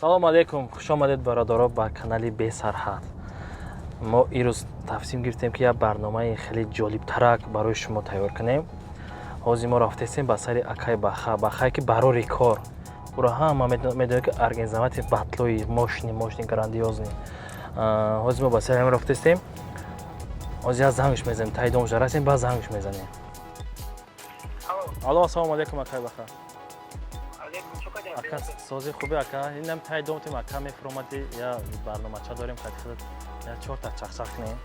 салом алейкум, хуш омадед бародаро ба канали Бесарҳад. мо ирӯз тафсим гирифтем ки як барномаи хеле ҷолибтарак барои шумо тайёр кунем. ҳозир мо рафтаистем ба сари акай бахай ки барори кор. Уро ҳама медонед ки организовати батлои мошини грандиозни. ҳозир мо ба сари ҳам рафтаистем. ҳозир аз зангш мезанем, таи дом жарасем, баъд зангш мезанем. алло, ассалому алейкум акай баха. ака сози хубе ака, инам тай домтем ака мефромади я барномача дорем кадихад я 4 та чахчах кунем.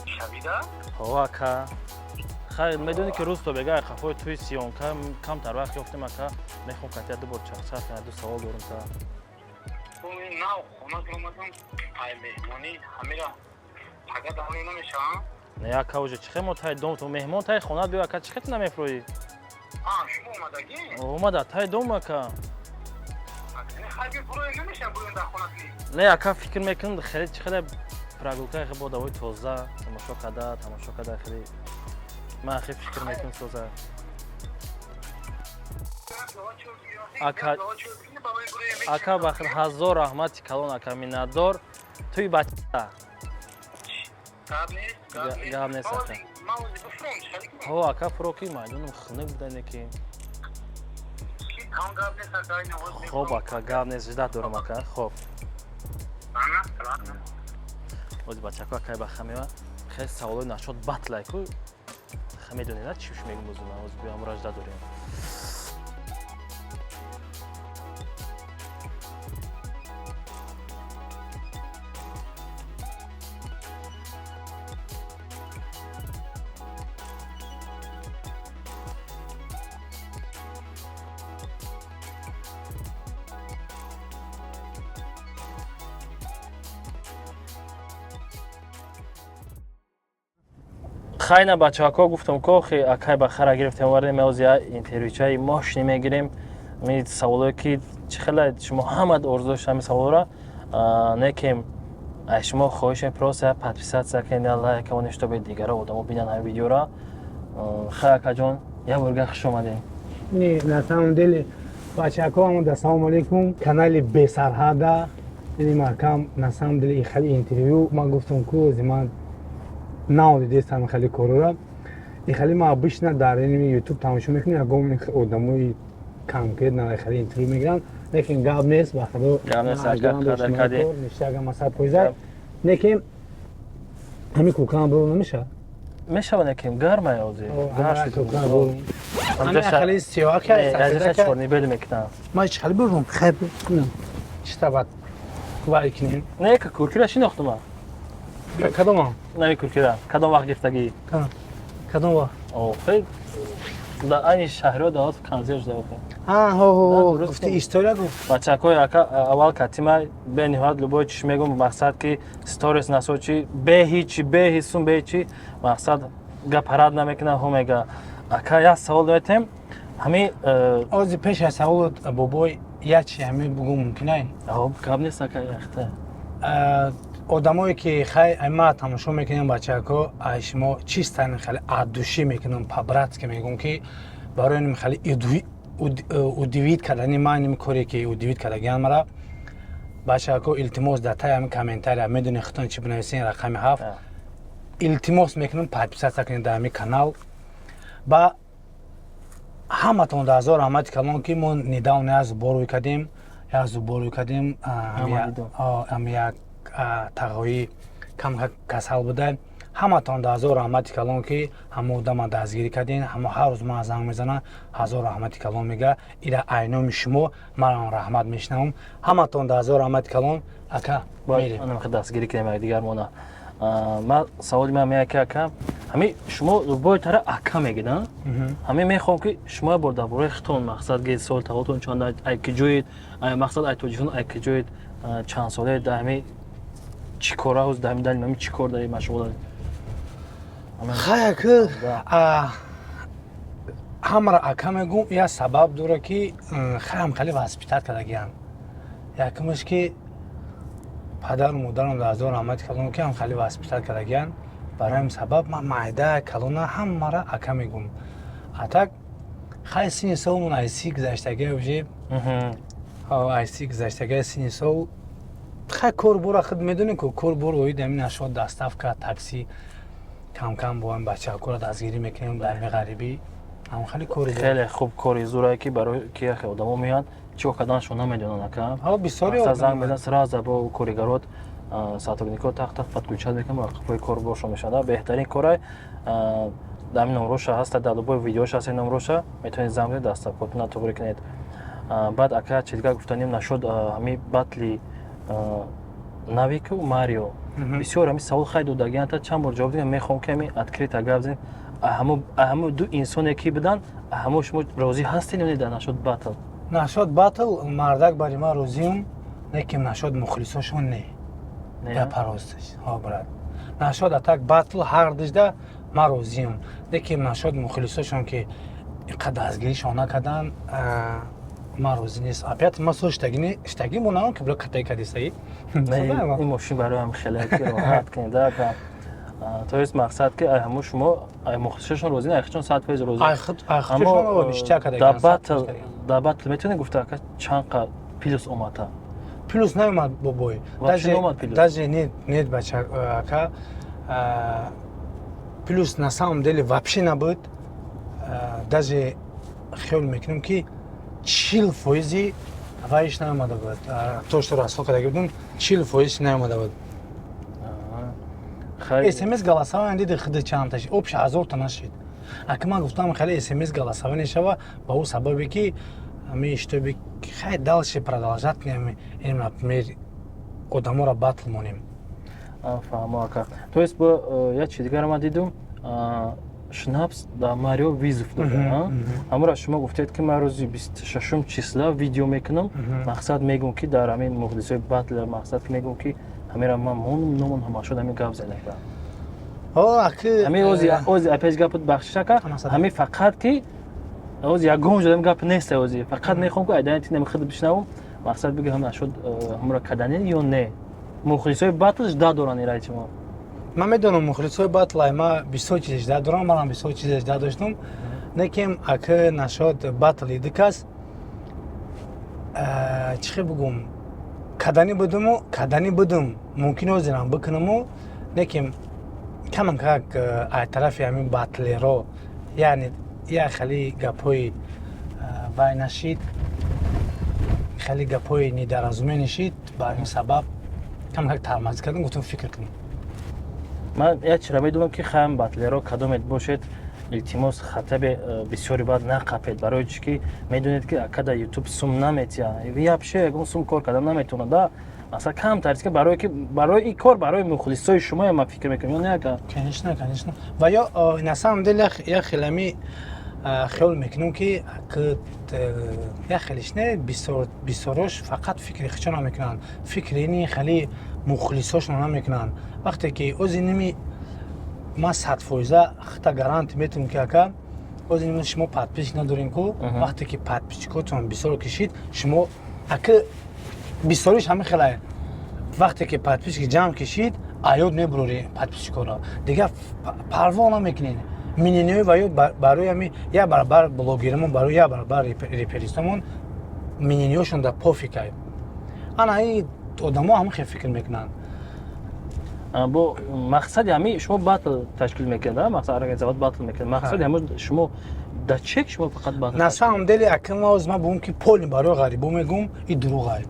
Шавида? Ҳо ака. Хай медони ки рӯз то бега хафои туи сиёнка камтар вақт ёфтем ака, мехом кати ду бор чахчах кунем, ду савол дорум та. То нав хона громадам тай меҳмонӣ ҳамира тага давоми намешавам? Не ака уже чихе мо тай дом то меҳмон тай хона биё ака чихе намефроӣ? Шумо омадагӣ? Омада тай дом ака. Хайби бурӯи намешавам бурӯм дар хонатӣ? Не ака фикр мекунам хеле чихе прогулка бо давои тоза тамошо када хеле ман хеле фикр мекунам тоза. Ака бахир ҳазор раҳмати калон ака миннатдор. Туи бача. Гап нест ака. Ҳо ака фуроки майдонам хунук будане ки. Хоб ака гап нест ждат дорам ака. Хоб. Ози бачако акай ба хамева хеле саволои нашод батлай ку хамедонена чиш мегум бузуна ози биам ражда дорем. хайна бачаҳако гуфтам ко хе акай бахара гирифтем вардем озия интервючаи мошини мегирем ми саволое ки чихела шумо ҳама орзу дошта ҳами саволора некем шумо хоҳишем просто подписатсия кунед лайк ва ништобе дигара одамо бинан ҳами видеора. хай акаҷон як борга хуш омадем. на самом деле бачаҳако ассалому алейкум, канали Бесарҳада. маркам на самом деле хеле интервью ман гуфтам ку зиман наодидестам хеле корора хеле ма обычно дар ютуб тамошо мекунем ягон одамои камкед на хеле интервью мегирам лекин гап нест ба худо ништага масад пойзад лекин ҳами кукам бро намеша мешава некем гармай ози гарш кукам бро ами хеле сиёка чорни бел мекунам ма хеле бро хайп кунам читабат вай кинем не ка куркира шинохтума кадома нави куркира кадом вақт гирифтагӣ кадом вақт хел да айни шаҳро давот канзеш давот гуфти история гуфт бачакои ака аввал катима бениҳоят любой чиш мегум мақсад ки сторис насочи беҳисум беҳичи мақсад гапарад намекунам ҳо мега ака як савол доятем ҳами ози пеш аз саволот бобой ячи ҳами бугум мумкинай гап нест ака яхта одамое ки хай ма тамошо мекунем бачаҳако шумо чистан хеле аддушӣ мекунам по-братски мегум ки барои ним хеле удивид кардани ман ним коре ки удивид кардагиан мара бачаҳако илтимос дар таи ҳами комментария медони худтон чӣ бинависен рақами 7 илтимос мекунам подписатсия кунед дар ҳами канал ба ҳаматон дар ҳазор раҳмати калон ки мо недавно як зубор кардем ами як тағои кам касал буда ҳаматон дар ҳазор раҳмати калон ки ҳама одама дастгирӣ кардин ҳама ҳар рӯз ман занг мезанам ҳазор раҳмати калон мега ира айноми шумо манам раҳмат мешунавам ҳаматон дар ҳазор раҳмати калон ака мерем дастгирӣ кунем дигар мона ман саволи ман меяд ки ака ҳами шумо бойтара ака мегид ҳами мехоҳам ки шумо бор дар бораи хитон мақсад ги сол тавотон чанд ай ки ҷоид мақсад ай тоҷикистон ай ки ҷоид чанд соле дар ҳами чӣ кора ҳуз дар ҳами дали ҳами чӣ кор дари машғул хаяка ҳамара ака мегум як сабаб дора ки хаям хеле васпитат кардагиам якумаш ки падару модарам дар ҳазор раҳмати калон ки ҳам хеле васпитат кардагиан барои ҳамин сабаб ман майда калона ҳамара ака мегум атак хай сини солмон ай 30 гузаштагӣ уже айси гузаштагаи сини сол хай корбора худ медонем ки корбор оид амин ашо даставка такси кам бо ам бачакуро дастгирӣ мекунем дар меғарибӣ ам хеле кори хеле хуб кори зурае ки барои ки яхе одамо меянд чӣ карданашо намедонанд ака бисёри занг медан сразу бо коригарот сотруднико тақ подключат мекунанд қафои кор бошо мешавад беҳтарин корай дар номроша ҳаст дар лубои видеош ҳаст номроша метавонед занг бизанед даставкотона туғри кунед баъд ака чӣ дигар гуфтанем нашуд ҳами батли навику марио бисёр ҳами савол хай додагианта чанд бор ҷавоб дидам мехоҳам ки ҳами открита гап зинем ҳамо ду инсоне ки буданд ҳамо шумо розӣ ҳастед ё не дар нашуд батл нашуд батл мардак бари ман розиам лекин нашуд мухлисошон не гапаросташ брат нашуд атак батл ҳар дижда ман розиам лекин нашуд мухлисошон ки инқадр дастгиришон накардан ман розӣ нест опять ман со штагӣ монам ки бро катай кадисаи ин мошин бароям хеле роҳат кунеда то есть мақсад ки ҳамо шумо мухлисошон розӣ не айхчон 100% розӣ дар батл метавонед гуфта ака чанд қа плюс омада плюс наомад бобой даже нет бача ака плюс на самом деле вообще набуд даже хёл мекунем ки 40% вайш наомада буд то что расхо карда будем 40% наомада буд смс голосование диди худи чандташ общ 1000 та нашид ака ман гуфтам хеле смс голосование шава ба у сабабе ки ами чтобы хай дальше продолжать им например одамора батл монем фаҳмо ака то есть бо як чиз дигар ман дидум шнапс да марио визов дода ҳамора шумо гуфтед ки ман рӯзи 26 числа видео мекунам мақсад мегӯм ки дар ҳамин мухлисои батл мақсад ки мегӯм ки ҳамира ман номон ҳамашуд ҳамин гап занеда ҳамин ози апеш гапот бахшиш ака ҳамин фақат ки ози ягон ҷода гап нест ози фақат мехоҳам ки айданияти нами худ бишнавам мақсад биги ҳам нашуд ҳамора кадане ё не мухлисои батлш да доранд ирай чимо ман медонам мухлисои батл ма бисёр чизеш да дорам манам бисёр чизеш да доштам лекин ака нашуд батли дикас чӣ бигум кадани будум мумкин озирам бикунаму лекин каман как ай тарафи ҳамин батлеро яъне я хеле гапҳои вай нашид хеле гапҳои недаразуме нишид ба ҳамин сабаб каман как тармазӣ кардам гуфтам фикр кунам ман як чиро медонам ки хаям батлеро кадомет бошед илтимос хатаби бисёри баъд нақапед барои чӣ ки медонед ки ака дар ютуб сум наметия япше ягон сум кор кардан наметавонад да масалан камтар ки барои ин кор барои мухлисои шумо ман фикр мекунам ё не ака конечно ва ё на самом деле я хелами хёл мекунам ки я хелиш не бисёрош фақат фикри хичона мекунанд фикри ини хеле мухлисошон намекунанд вақте ки ози ними ма 100% хата гарант метавонам ки ака ози ними шумо подписчик надорем ку вақте ки подписчикотон бисёр кишид шумо ака бисёриш ҳамин хеле вақте ки подписчик ҷамъ кишид аёд мебурори подписчикоро дигар парво намекунед мининиҳои ва ё барои ҳами я баробар блогеримон барои я баробар реперистамон мининиҳошон дар пофикай ана и одамо ҳамин хел фикр мекунанд бо мақсади ҳами шумо батл ташкил мекунед мақсад организоват батл мекунед мақсади ҳама шумо дар чек шумо фақат батл на самом деле акама оз ман бигӯм ки поли барои ғарибо мегӯм и дурӯғай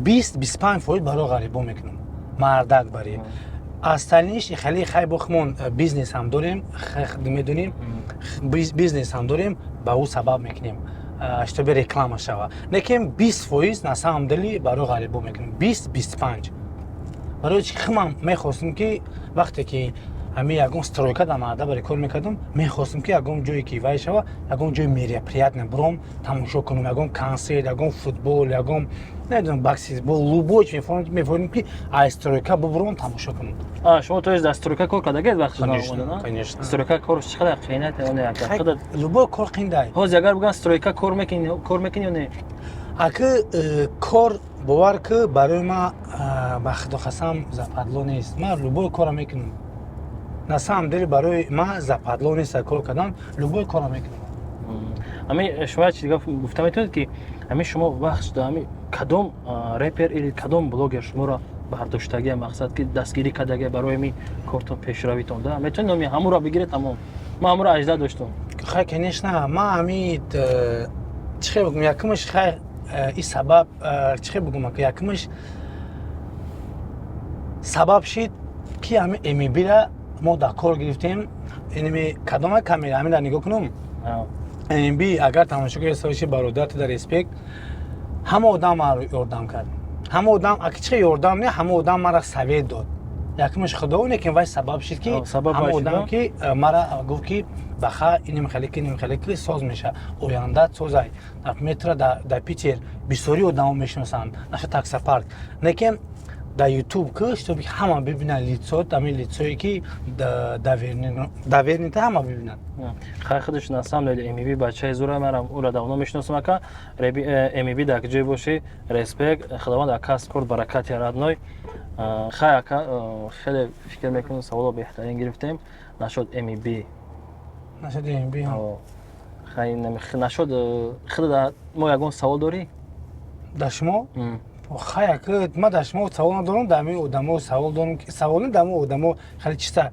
20-25% барои ғарибо мекунам мардак бари остальниш хеле хай бохмон бизнес ҳам дорем медонем бизнес ҳам дорем ба ӯ сабаб мекунем чтобы реклама шава лекин 20% на самом деле барои ғарибо мекунем 20-25 барои чӣ химам мехостем ки вақте ки ҳами ягон стройка дар маҳалла бари кор мекардам мехостем ки ягон ҷое ки вай шава ягон ҷои мероприятия буром тамошо кунем ягон консерт ягон футбол ягон недонам баскетбол любой чиз мефоҳмем ки ай стройка бубуром тамошо кунем шумо то есть дар стройка кор кардагед вақти конечно стройка корш чӣ қадар қиёнат любой кор қииндай ҳозир агар бигӯянд стройка кор мекунӣ ё не ака кор бовар ки барои ман ба худо қасам западло нест ман любой кора мекунам на самом деле барои ман западло нест кор кардан любой кора мекунам امی شما چیزی گفتم میتونید که امی شما وقت داشته امی کدام رپر или کدام بلوگر شما را برداشتگی مقصد که دستگیری کردگی برای می کارتون پیشرویتون ده میتونید نمی همون را بگیرید تمام ما همون را اجازه داشتم خیلی کنیش نه ما امید چه بگم یکمش خیلی این سبب چه بگم که یکمش سبب شد که همه امی بیره ما در کار گرفتیم اینمی کدام کامیرا همین را نگاه کنم امی بی اگر تماشاگر سویشی برادرت در اسپیک همه آدم ما یاردم کرد همه آدم اگه چه یاردم نه همه آدم مرا سوید داد یکمش خدا اونه که وای سبب شد که همه آدم که مرا گفت که بخا اینم خیلی ساز میشه اوینده سازای در متر در پیچر بسیاری آدم میشناسن نشه تاکسی پارک نکن در یوتیوب کش تو همه ببینن لیتسوت همین لیتسویی که داورنیت همه ببینن خیلی خودش ناسم لیل امی بی بچه زوره مرا او را داونو میشناسم که امی بی در جای باشی ریسپکت خداوند اکاس کرد برکت یارادنوی خیلی فکر میکنم سوال بهترین گرفتیم نشد امی بی خیلی نشد خیلی ما یکون سوال داری در شما خیلی که ما در شما سوال ندارم در می آدمو سوال دارم که سوال در مو آدمو خیلی چیزا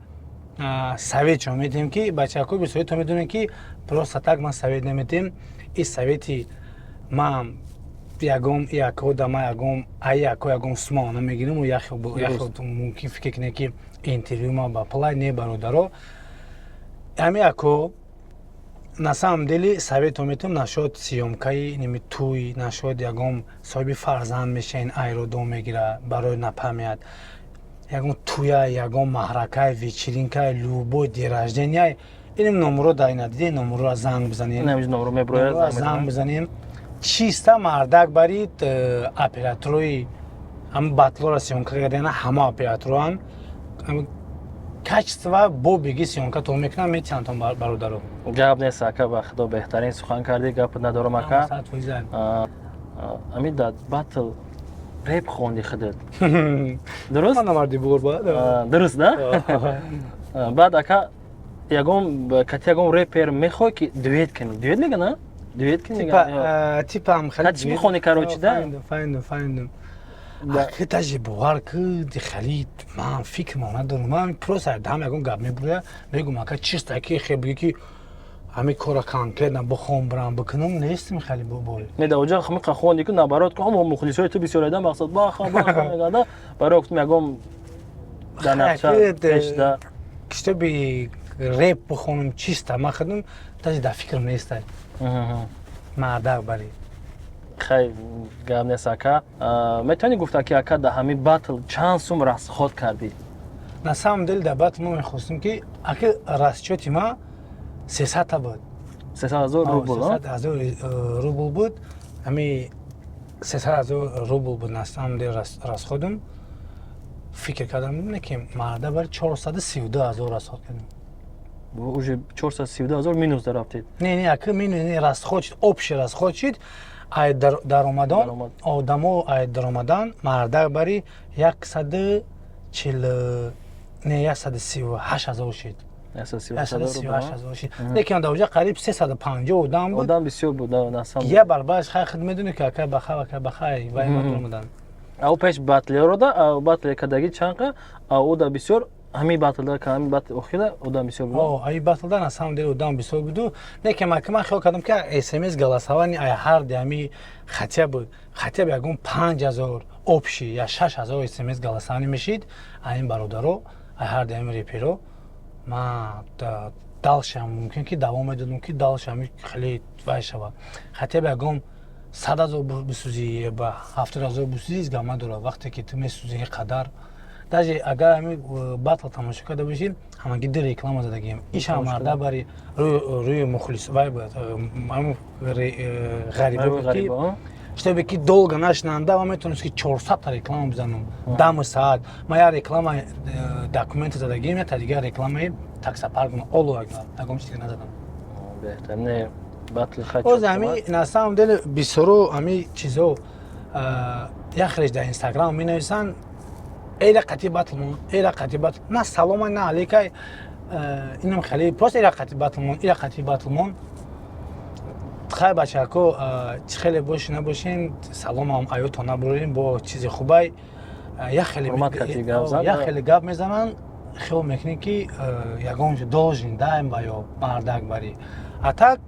سوید چون میدیم که بچه کو بسیاری تو میدونن که پروسه تاگ ما سوید نمیدیم این سویدی ما یکو دما یکم سما نمیگیریم و یخ ممکن فکر کنه که اینترویو ما با پلای نه برادرو امی یکو на самом деле советом метам нашод сиёмкаи ними туй нашод ягон соҳиби фарзанд мешаин айродо мегира барои напамяд ягон туя ягон маҳракаи вечеринкаи любой день рождения иним номро дай надиди номро занг бизанем занг бизанем чиста мардак барид операторои ҳама батлора сиёмка кардана ҳама операторан качество бо беги сиёмка то мекунам метиантон бародаро гап нест ака ба худо беҳтарин сухан кардӣ гап надорам ака амид дад батл реп хонди худат дуруст намарди бурба дуруст да баъд ака кати ягон репер мехоҳ ки дуэт кунӣ дуэт мегана дуэт кунӣ типам чӣ бихонӣ короче да фаҳмидам که تاجی باور که خیلی من فکر ما ندارم من پروسه دام یکم گپ میبره میگم اگه چیست که خیلی که همین کارا کام کردم بخوام برام بکنم نیستم خیلی بول میده اوجا خمی خوندی که نبرات که هم مخلصای تو بسیار آدم مقصد باخا میگه برای وقت میگم در نقشه پیشده کشته بی ریپ بخونم چیست ما خودم تاجی در فکر نیست مردق بری خیلی گام نیست اکا میتونی گفته که اکا در همین باتل چند سوم رسخوت کردی؟ на самом деле در باتل ما میخواستیم که اکا رسچوتی ما 300 بود 300,000 روبل 300,000 روبل بود همین 300,000 روبل بود на самом деле رسخودم فکر کردم ببینه که مرده بر 432,000 رسخود کردیم уже 432,000 минус дарафтед не ака минус расход шуд общий расход шуд ай даромадан одамо ай даромадан марда бари 140 не 138,000 шуд 138,000 шуд лекин дар оҷа қариб 350 одам буд одам бисёр буд насам я барбаш хай худ медуни ки ака бахай вай мадумадан ау пеш батлерода ау батле кадаги чанқа ау ода бисёр ҳамин батлда ки ҳамин батл охира одам бисёр буд ай батлда на самом деле одам бисёр буду лекин ман хиёл кардам ки смс галасавани ай ҳар дами хотя бы ягон 5,000 общий я 6,000 смс галасавани мешид айн бародаро ай ҳар дами реперо ман далшам мумкин ки давом медодам ки далшам хеле вай шава хотя бы ягон 100,000 бисӯзӣ ба 70,000 бисӯзӣ изгама дора вақте ки ту месӯзӣ қадар даже агар ҳамин батл тамошо карда бошед ҳамаги ду реклама задагием иша марда бари рӯи мухлис вай ғариба чтобы ки долго нашинанда ва метавонист ки 400 та реклама бизанам дами саат ма я реклама документи задагием я та дигар рекламаи таксопаркно олу ягон чиз назадам беҳтар не батл хачо оз ҳами на самом деле бисёро ҳами чизо як реж дар инстаграм менависанд эра қати батлмон на салома на алейкай инам хеле просто эра қати батлмон хай бачако чӣ хеле бошӣ набошен саломам аётона бурем бо чизи хубай як хеле гап мезанан хиёл мекунем ки ягон должен даем ба ё мардак барӣ а так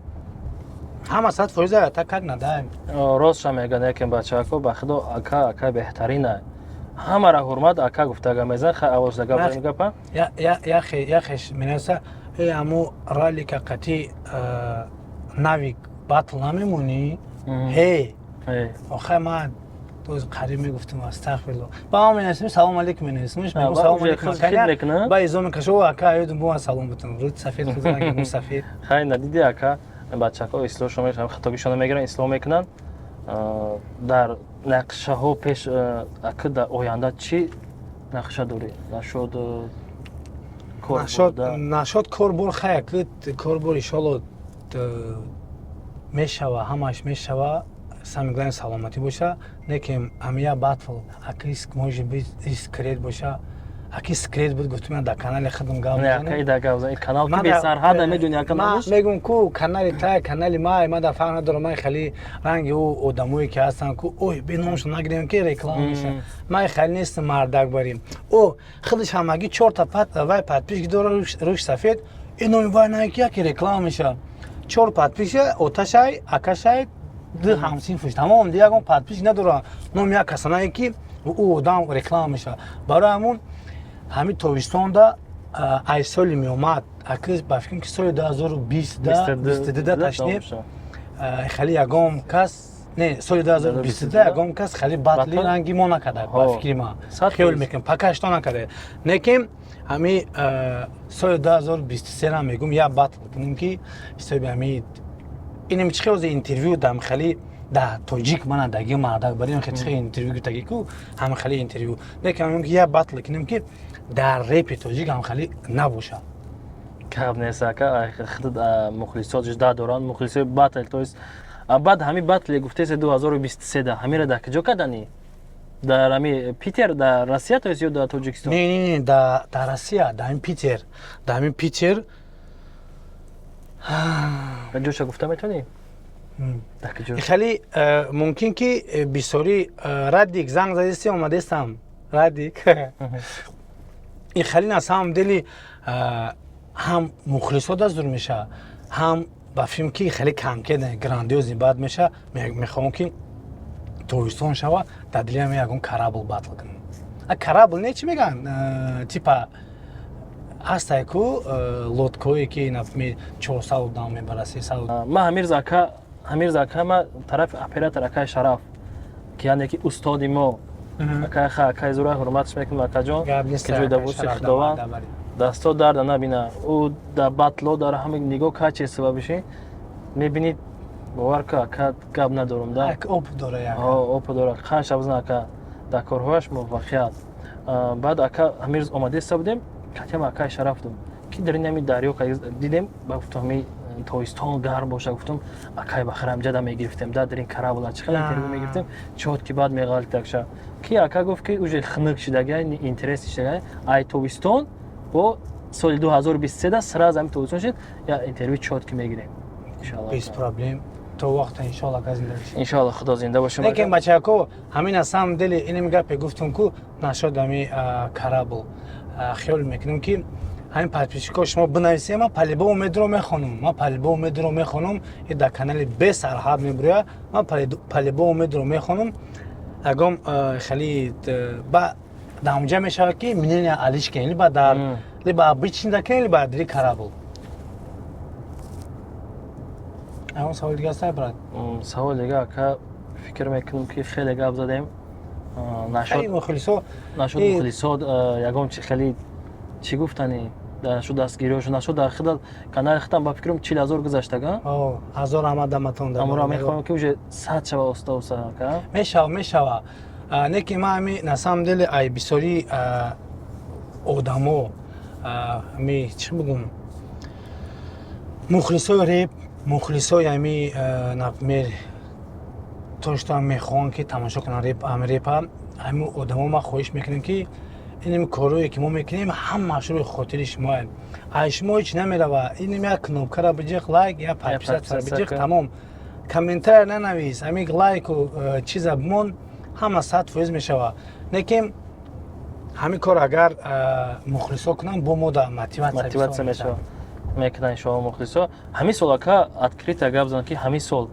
ҳама 100% а так как надаем ростша мегӯяд якин бачаҳо ба худо ака беҳтарина ҳамаро ҳурмат ака гуфтага мезан хай авозда гап мегапа яхеш менависа аму ралика қатӣ навик батл намемонӣ охай ман қариб мегуфтам астағфирулло ба ма менависем салом алейкум менависимш салом алейкум ба изо мекаша о ака аёдум бо салом бутам руд сафед хузанги сафед хай надиди ака бачаҳо ислоҳшон мешаванд хатогишона мегиранд ислоҳ мекунанд дар нақшаҳо пеш ака дар оянда чӣ нақша дорӣ нашод корбор хай корбор иншоалло мешава ҳамаш мешава самиглани саломатӣ боша некем амия батл аки може бит скрет боша аки скрет буд гуфтум дар канали худам гап канал ки бесарҳада медуни мегум ку канали тай канали май ма дар фарқ надорам май хеле ранги ӯ одамое ки ҳастанд ку ой беномшон нагирем ки реклама меша май хеле нестам мардак барим о худаш ҳамагӣ 4 вай подписчик дора рӯш сафед инои вай наки яке реклама меша 4 подписчик оташай акашай ду ҳамсинфуш тамом ди ягон подписчик надора номи як касанае ки ӯ одам реклама меша барои ҳамун ҳамин тобистонда ай соли меомад акрис ба фикрам ки соли 2022 ташнем хеле ягон кас не соли 2022 ягон кас хеле батли ранги мо накарда ба фикри ма хиёл мекунам пакашто накарда некем ҳами соли 2023 ра мегум як батл кунем ки ҳисоби ҳами инем чӣ хеле интервю дам хеле да тоҷик мана даги мардак барем хеле чӣ интервю гуфтаги ку ҳама хеле интервю некем ки як батл кунем ки дар репи тоҷик ҳам хеле набоша гап нест ака худ мухлисотш да доранд мухлиси батл то есть баъд ҳами батле гуфтаси 2023 да ҳамира дар куҷо кардани дар ҳами питер дар россия то есть ё дар тоҷикистон не дар россия дар ҳами питер дар ҳами питер ҷоша гуфта метавонӣ хеле мумкин ки бисёри радик занг задистӣ омадестам радик ин хеле на самом деле ҳам мухлисот аз дур меша ҳам ба филм ки хеле камкеда грандиози бад меша мехоҳам ки тобистон шава дар дили ҳам ягон карабл батл кунам карабл не чӣ меган типа ҳастае ку лодкое ки нафми 400 одам мебара 300 ма ҳамирз ака ма тарафи оператор акаи шараф ки яъне ки устоди мо акаи зура ҳурматш мекунам акаҷон ки ҷои давоси худованд дасто дарда набина ӯ дар батло дар ҳама нигоҳ каче сабаб биши мебинид бовар ка ака гап надорам да опу дора хан шабзан ака дар корҳояш муваффақият баъд ака ҳамирз омадеста будем катям акаи шараф дум ки дар ин ҳами дарё дидем ба гуфтам ҳами тобистон гарм боша гуфтам акаи бахир амҷада мегирифтем да дар ин карабла чӣ хеле интервю мегирифтем чот ки баъд меғалтакша ки ака гуфт ки уже хунук шидага интереси шидага ай тобистон бо соли 2023 да сразу ҳами тобистон шид я интервю чот ки мегирем иншоалло без проблем то вақта иншоалло зинда бошем иншоалло худо зинда бошем лекин бачако ҳамин аз самом деле инем гапе гуфтум ку нашод ҳами карабл хиёл мекунам ки ҳамин подписчикҳо шумо бинависем ма палиба умедро мехонам и дар канали бесарҳад мебурӯя ма палиба умедро мехонам ягон хеле ба дамҷа мешавад ки мнение алишкен либо обычный кен либо дили карабл ягон саволи дига аст брат саволи дига ака фикр мекунам ки хеле гап задем нашод мухлисот ягон чи хеле чӣ гуфтани шуд дастгириёш нашуд дар худат канали худам ба фикрам 40,000 гузаштага 1000 амадаматон да амро мехоҳам ки уже 100 шава оста ка мешава неки ма ами на самом деле ай бисёри одамо ами чӣ бигум мухлисои реп мухлисои ами например тоштам мехоҳам ки тамошо кунам репа ами одамо ма хоҳиш мекунем ки инем корое ки мо мекунем ҳамаш рӯи хотири шумоe ай шумо ҳеч намерава инем як кнопкара биҷиқ лайк я подписатсия биҷиқ тамом комментарий нанавис, амик лайку чиза бмон, ҳама сад фоиз мешава. Неким ҳамин кор агар мухлисо кунам бо мо да мотивация мешава. Мекунан шумо мухлисо. Ҳамин сол ака открыто гап зан ки ҳамин сол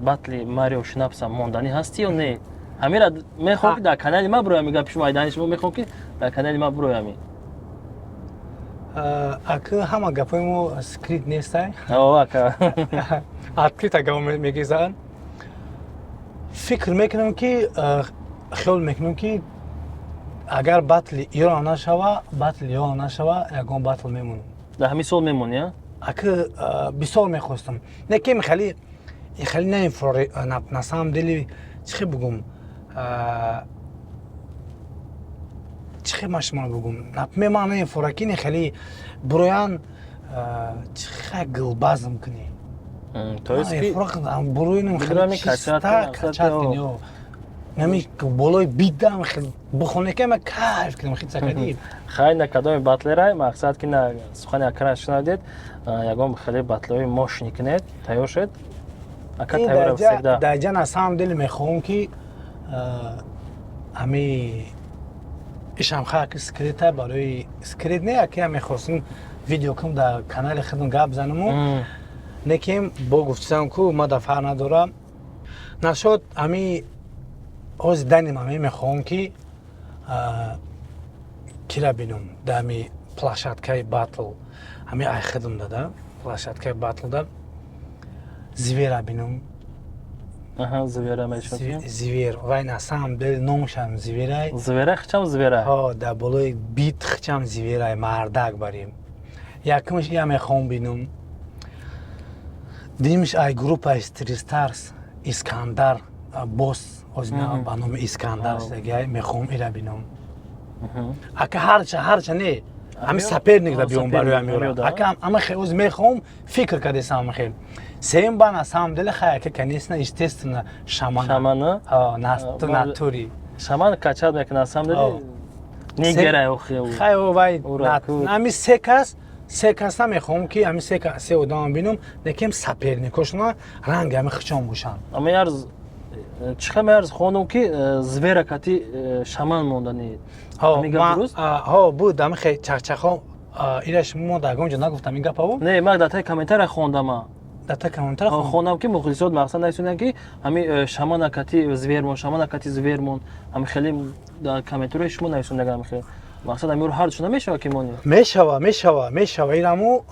батли Марио Шнапса мондани ҳасти ё не? Ҳамира мехоҳам ки дар канали ма бироями гапи шумо айдани шумо мехоҳам ки дар канали ма бироями. Ака ҳама гапои мо скрит нестай? Ака. Открыто гап мегӯянд. Фикр мекунам ки хиёл мекунам ки агар батли Ирон нашава, ягон батл мемонам. Дар ҳамин сол мемонӣ, а? Ака бисёр мехостам. Не ки хеле не на самом деле чихе бугум. Чихе машма бугум. Меман не форакини хеле буроян чихе гылбазм кини. То есть ки буроянам хеле чиста качат кини. Нами болой бидам бухоне ки ма кайф кидам хит сакади. Хай на кадоми батлерай мақсад ки на сухани акраш шунавдед ягон хеле батлои мошни кинед тайёр шед. Ака тайёр всегда. Даҷа на самом деле мехоҳам ки ами ишам хак скрита барои скрит не аки мехостам видео кум дар канали худам гап занаму. Неким бо гуфтам ку ма дафар надорам. Нашод ами оз даним ами мехоҳам ки кира бинум дами площадкаи батл ами ай худам дада площадкаи батл да Звера бинум. Аҳа, Звера мешавад. Звер. Вай на самом деле номшам Зверай. Звера хичам Звера. Ҳо, да болои бит хичам Зверай мардак барим. Якмаш я мехоҳам бинум. Димш ай группа Street Stars Искандар босс озна ба номи Искандар сагай мехоҳам ира бинум. Ака ҳарча не. Ами саперник да биём барои амиёра. Ака ама хелоз мехоҳам фикр кардесам хел. Сем ба на самом деле хаяка конечно естественно шамана. Шамана? Натури. Шаман качад мекунад на самом деле. Не герай охи. Хай вай. Ами секас намехоҳам ки ами се одам бинум, некем саперникошона ранг ами хичон бошанд. Ама ярз чиха мерз хонум ки Звера кати шаман мондани. Ҳо буд ами хе чахчахо ираш мо дагонҷа нагуфтам ин гапаву? Не, мак дар таи комментария хондама. Дата комментар хонам ки мухлисот мақсад наисунан ки ҳами шамана кати Звермон, шамана кати Звермон, ҳами хеле дар комментарияи шумо наисундагам хеле. Мақсад амиро ҳарчу намешава ки мони. Мешава. Ираму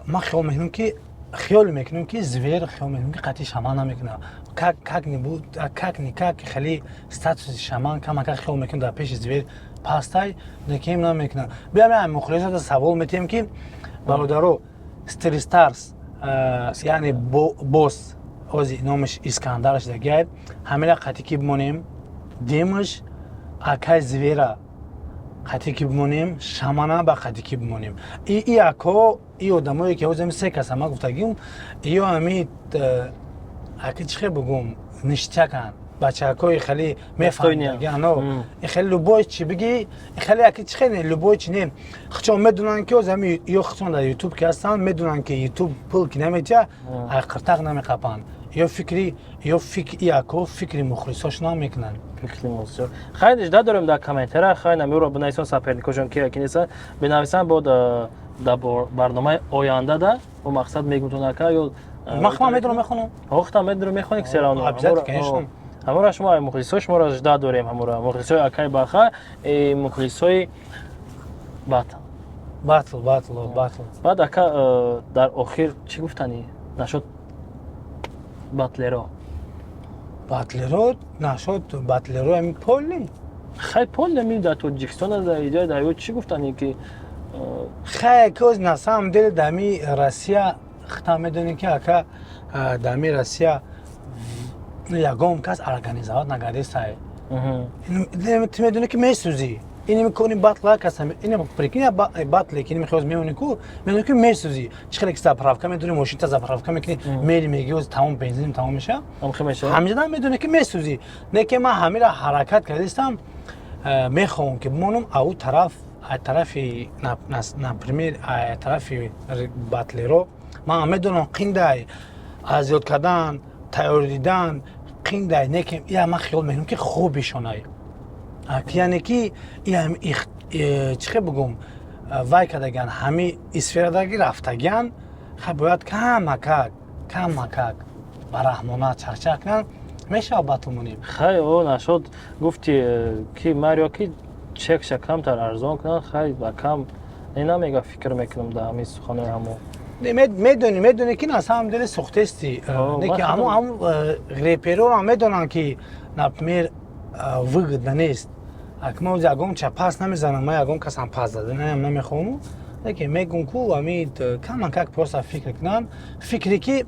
ма хиёл мекунам ки Звер хиёл мекунам ки қати шамана мекунам. Как хеле статуси шаман камака хиёл мекунам дар пеши Звер пастай, некем намекунам. Биям мухлисот савол метем ки бародаро Street Stars яъне босс ози номаш Искандар шуда ҳамира қати ки бимонем демаш акай Звера қати ки бимонем шамана ба қати ки бимонем и ако и одамое ки озами се каса ма гуфтагим иё ами аки чихе бугум ништякан бачакои хеле мефаҳманд хеле любой чи биги хеле аки чихе не любой чи не хичон медунанд ки озами ё хичон дар ютуб ки ҳастанд медунанд ки ютуб пул ки наметия қиртақ намеқапанд ё фикри ако фикри мухлисошона мекунанд. Хайдиш да дорем дар комментария хай намиро бинависон саперникошон ки неса бинависан бо дар барномаи оянда да бо мақсад мегӯтон ака ё махма медурам мехонам охта медурам мехони ки серано ҳамора шумо мухлисои шуморо жда дорем ҳамора мухлисои акай баха мухлисои батл. Баъд ака дар охир чӣ гуфтанӣ нашуд батлеро нашуд батлеро ами полни хай полни ми дар тоҷикистон дар иҷои дар ё чӣ гуфтанӣ ки хай коз на самом деле дами Россия хита медонӣ ки ака дами Россия ягон кас организоват нагардистай. Ти медонӣ ки месӯзӣ. Ини мекунӣ батл касам. Ини прикинь батле ки мехоз мемонӣ ку, медонӣ ки месӯзӣ. Чӣ хеле ки заправка медонӣ, машинта заправка мекунӣ, мери меги оз тамом бензин тамом меша. Ҳамҷада медонӣ ки месӯзӣ. Не ки ман ҳамира ҳаракат кардистам мехоҳам ки бимонам ау тарафи например тарафи батлеро ман медонам қиндай азиёт кардан тайёр дидан қиндай некем я ман хиёл мекунам ки хубишонай яъне ки чихе бугум вай кардаган ҳами исферадаги рафтаган хай бояд камакак ба раҳмона чахчах кунанд мешавад батл монем хай о нашуд гуфти ки марио ки чекша камтар арзон кунанд хай ба кам намега фикр мекунам да ҳамин суханои ҳамо медони ки на самом деле сухтести неки ҳамун репероро медонанд ки например выгодно нест ма ягон ча пас намезанам ма ягон касам пас заданаям намехоҳам неки мегӯм ку ҳамин камакак просто фикр кунанд фикре ки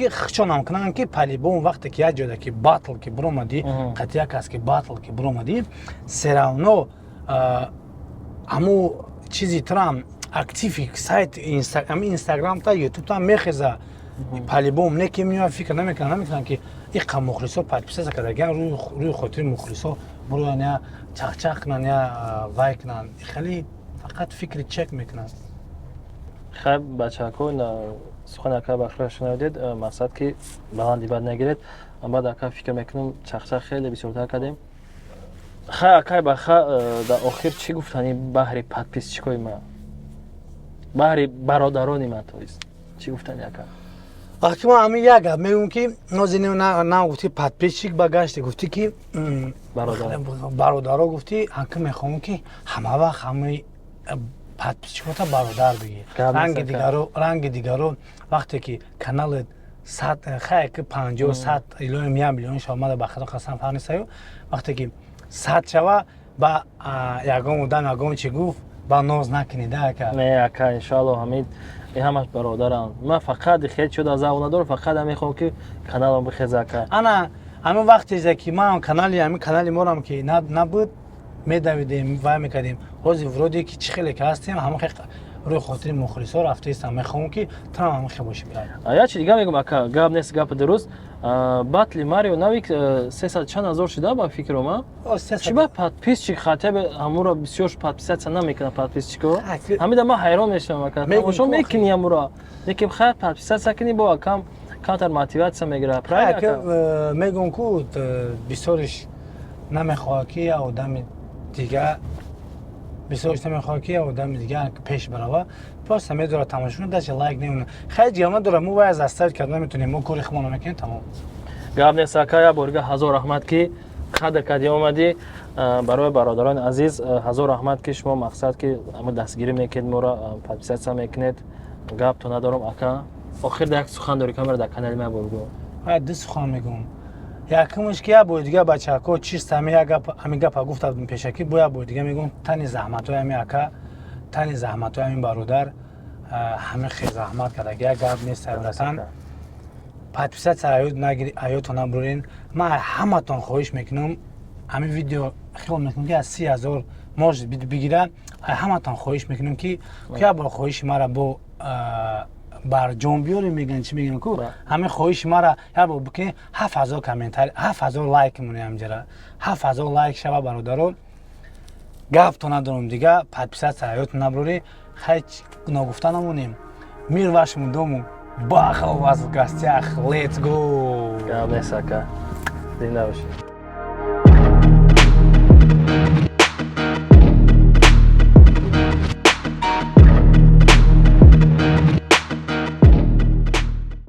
хичонам кунанд ки палибон вақте ки як ҷода ки батл ки биромадӣ қатъия кас ки батл ки биромадӣ серавно ҳамун чизи турам активи сайт инстаграмта ютубта мехеза палибон не ки меояд фикр намекунам ки иқа мухлисо подписация кардаган рӯи хотири мухлисо бироян я чахчах кунанд я вай кунанд хеле фақат фикри чек мекунанд хай бачаҳако сухани ака бахира шунавдед мақсад ки баланди бад нагиред баъд ака фикр мекунам чахчах хеле бисёртар кардем хай акай баха дар охир чӣ гуфтани баҳри подписчикои ма баҳри бародарони ман тоист чӣ гуфтани ака вақти ма ҳамин як гап мегӯм ки нозин нагуфти подписчик ба гашти гуфти ки бародаро гуфти ҳака мехоҳам ки ҳама вақт ҳамаи подписчикота бародар бигир ранги дигаро вақте ки каналет хай ки 50-100 илои 1 миллион шавмада ба хато қасам фаҳнисаю вақте ки 100 шава ба ягон одам ягон чӣ гуфт ба ноз накунида ака не ака иншоалло ҳамид ҳамаш бародарам ман фақат хел шуда заву надорам фақат мехоҳам ки каналам бихеза ака ана ҳамин вақтезе ки ман канали морам ки набуд медавидем вай мекардем ҳозир вроде ки чӣ хеле ки ҳастем ҳама рӯи хотири мухлисо рафтаистам мехоҳам ки танам ҳама хел боши як чиз дига мегӯм ака гап нест гапи дуруст батли марио навик 300 чанд ҳазор шуда ба фикром чӣ ба подписчик хотя бы ҳамуро бисёр подписатсия намекунад подписчико ҳамида ман ҳайрон мешавам ака тамошо мекунӣ ҳамуро лекин хай подписатсия кунӣ бо камтар мотиватсия мегира мегӯм ку бисёриш намехоҳад ки я одами дига бисёриш намехоҳад ки я одами дига пеш барава просто медора тамошо дачи лайк немона хай ҷиҳа надора мо вай аз дастард карда наметонем мо кори худмон мекунем тамом гап нест ака як борига ҳазор раҳмат ки қадр кардӣ омадӣ барои бародарони азиз ҳазор раҳмат ки шумо мақсад ки ҳама дастгирӣ мекунед моро подписатсия мекунед гап то надорам ака охир як сухан дори камера дар канали ман бургӯ ду сухан мегӯм якумш ки як бори дига бачаҳако чист ҳамин гапа гуфтам пешакӣ бо як бори дига мегӯм тани заҳматҳои ҳамин ака тани заҳматҳои ҳамин бародар ҳамин хел заҳмат кардаг як гап нест ҳақиқатан подписатсия ҳаётон набурен ман ҳаматон хоҳиш мекунам ҳамин видео хиёл мекунам ки аз 30 000 может бигира ҳаматон хоҳиш мекунам ки як бор хоҳиши мара бо барҷон биёре мегӯям чӣ мегӯям ку ҳамин хоҳиши мара як бор бикунем 7000 комментарий 7000 лайк монем ҳамҷара 7000 лайк шава бародарон гапто надорам дига подписатсия ҳаётон набурен хай ногуфта намонем мир вашему дому бахал вас в гостях let's go гап нест ака зинда бошед